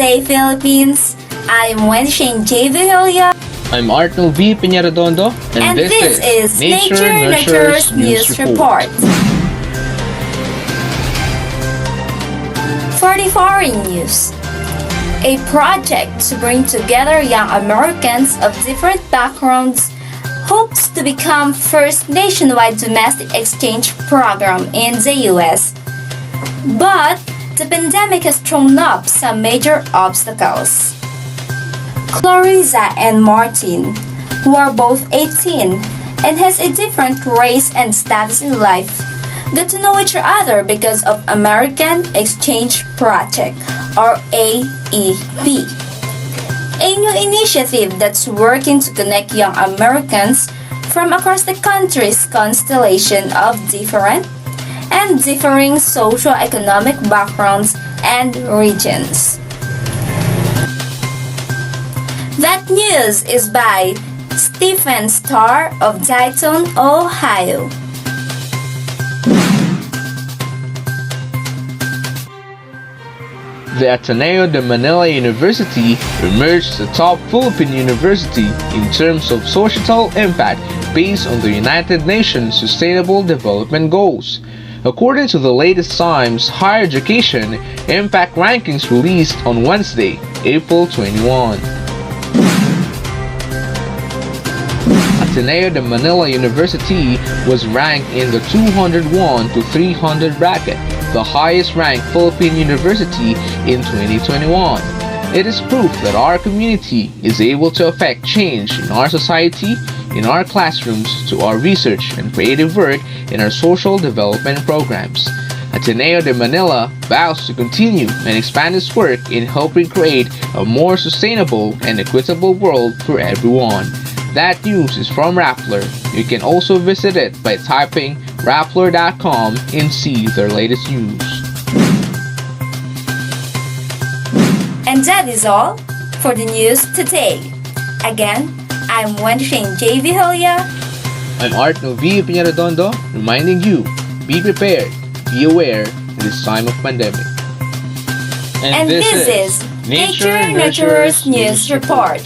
Hey Philippines! I'm Wendy Vigilla. I'm Arno V. PEñAREDONDO, And this is Nature Nurtures News Report. For the foreign news, a project to bring together young Americans of different backgrounds hopes to become first nationwide domestic exchange program in the US. But the pandemic has thrown up some major obstacles. Clarissa and Martin, who are both 18 and has a different race and status in life, got to know each other because of American Exchange Project, or AEP, a new initiative that's working to connect young Americans from across the country's constellation of different and differing socio-economic backgrounds and regions. That news is by Stephen Starr of Dayton, Ohio. The Ateneo de Manila University emerged as the top Philippine university in terms of societal impact based on the United Nations Sustainable Development Goals. According to the latest Times Higher Education Impact Rankings released on Wednesday, April 21. Ateneo de Manila University was ranked in the 201 to 300 bracket, the highest ranked Philippine university in 2021. It is proof that our community is able to affect change in our society, in our classrooms, to our research and creative work in our social development programs. Ateneo de Manila vows to continue and expand its work in helping create a more sustainable and equitable world for everyone. That news is from Rappler. You can also visit it by typing rappler.com and see their latest news. And that is all for the news today. Again, I'm Wendy Vigilla. I'm Arno V. PEñAREDONDO, reminding you, be prepared, be aware in this time of pandemic. And this is Nature Nurturers News Report.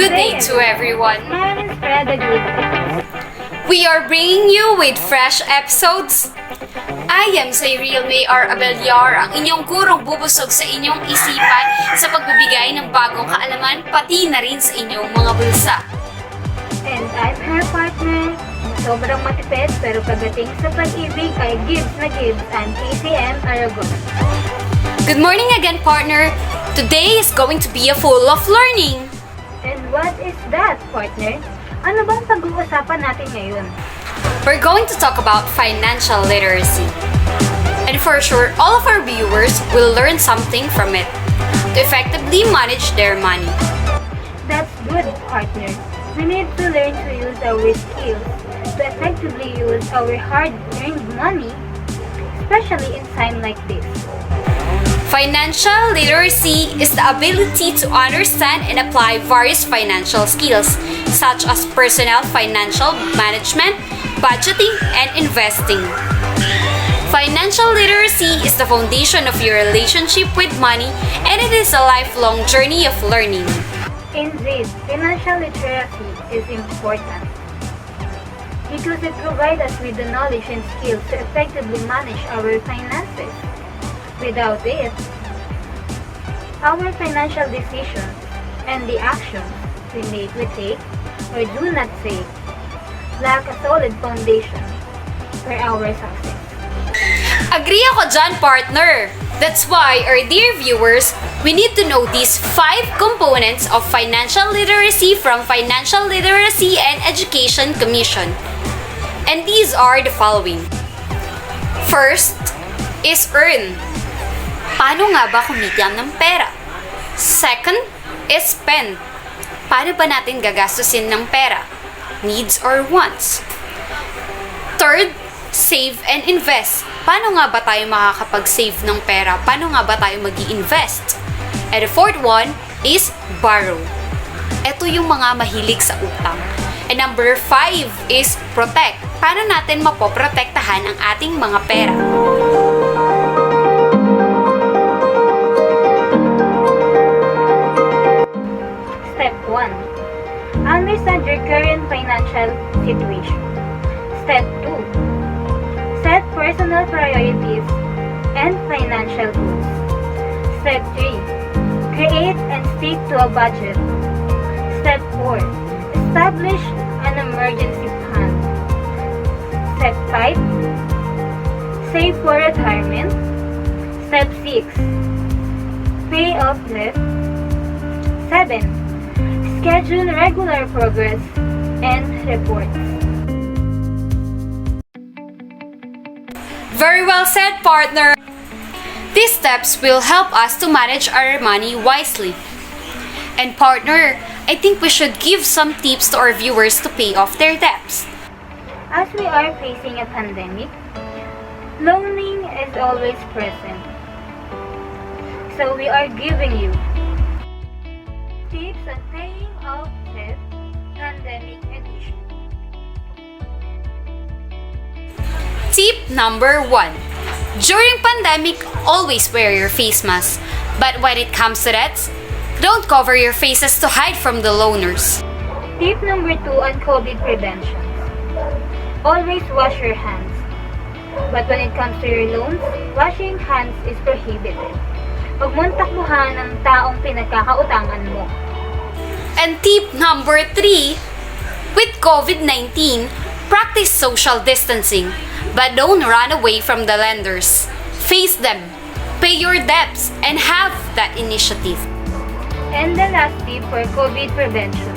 Good day to everyone. We are bringing you with fresh episodes. I am Cyriel Abellar, ang inyong gurong bubusog sa inyong isipan sa pagbibigay ng bagong kaalaman pati na rin sa inyong mga bulsa. And I'm her partner, sobrang matipid pero pagdating sa pag-ibig ay gives na gives ang KCM ARAGON. Good morning again, partner. Today is going to be a full of learning. And what is that, partner? Ano bang pag-uusapan natin ngayon? We're going to talk about financial literacy. And for sure, all of our viewers will learn something from it to effectively manage their money. That's good, partner. We need to learn to use our skills to effectively use our hard-earned money, especially in time like this. Financial literacy is the ability to understand and apply various financial skills, such as personal financial management, budgeting, and investing. Financial literacy is the foundation of your relationship with money, and it is a lifelong journey of learning. Indeed, financial literacy is important because it provides us with the knowledge and skills to effectively manage our finances. Without it, our financial decisions and the actions we take or do not take lack a solid foundation for our success. Agree ako dyan, partner! That's why, our dear viewers, we need to know these 5 components of financial literacy from Financial Literacy and Education Commission. And these are the following. First is earn. Paano nga ba kumita ng pera? Second is spend. Paano ba natin gagastusin ng pera? Needs or wants? Third, save and invest. Paano nga ba tayo makakapag-save ng pera? Paano nga ba tayo mag-i-invest? And the fourth one is borrow. Ito yung mga mahilig sa utang. And number 5 is protect. Paano natin mapoprotektahan ang ating mga pera? Step 1. Understand your current financial situation. Step 2. Set personal priorities and financial goals. Step 3. Create and stick to a budget. Step 4. Establish an emergency plan. Step 5. Save for retirement. Step 6. Pay off debt. 7. Schedule regular progress and reports. Very well said, partner! These steps will help us to manage our money wisely. And partner, I think we should give some tips to our viewers to pay off their debts. As we are facing a pandemic, loaning is always present. So we are giving you tips on paying off debt, pandemic edition. Tip number 1. During pandemic, always wear your face mask. But when it comes to debts, don't cover your faces to hide from the loaners. Tip number 2 on COVID prevention. Always wash your hands. But when it comes to your loans, washing hands is prohibited. Huwag mong takbuhan ng taong pinagkakautangan mo. And tip number 3, with COVID-19, practice social distancing. But don't run away from the lenders. Face them, pay your debts, and have that initiative. And the last tip for COVID prevention,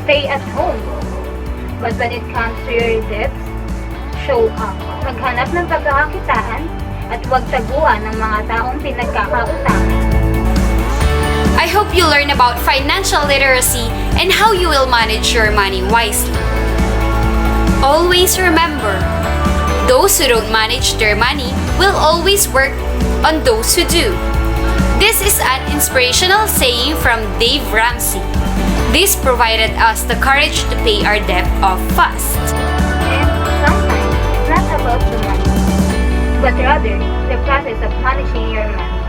stay at home. But when it comes to your debts, show up. Maghanap ng pagkakakitaan at huwag taguan ng mga taong pinagkakautangan. I hope you learn about financial literacy and how you will manage your money wisely. Always remember, those who don't manage their money will always work on those who do. This is an inspirational saying from Dave Ramsey. This provided us the courage to pay our debt off fast. And sometimes it's not about the money, but rather the process of managing your money.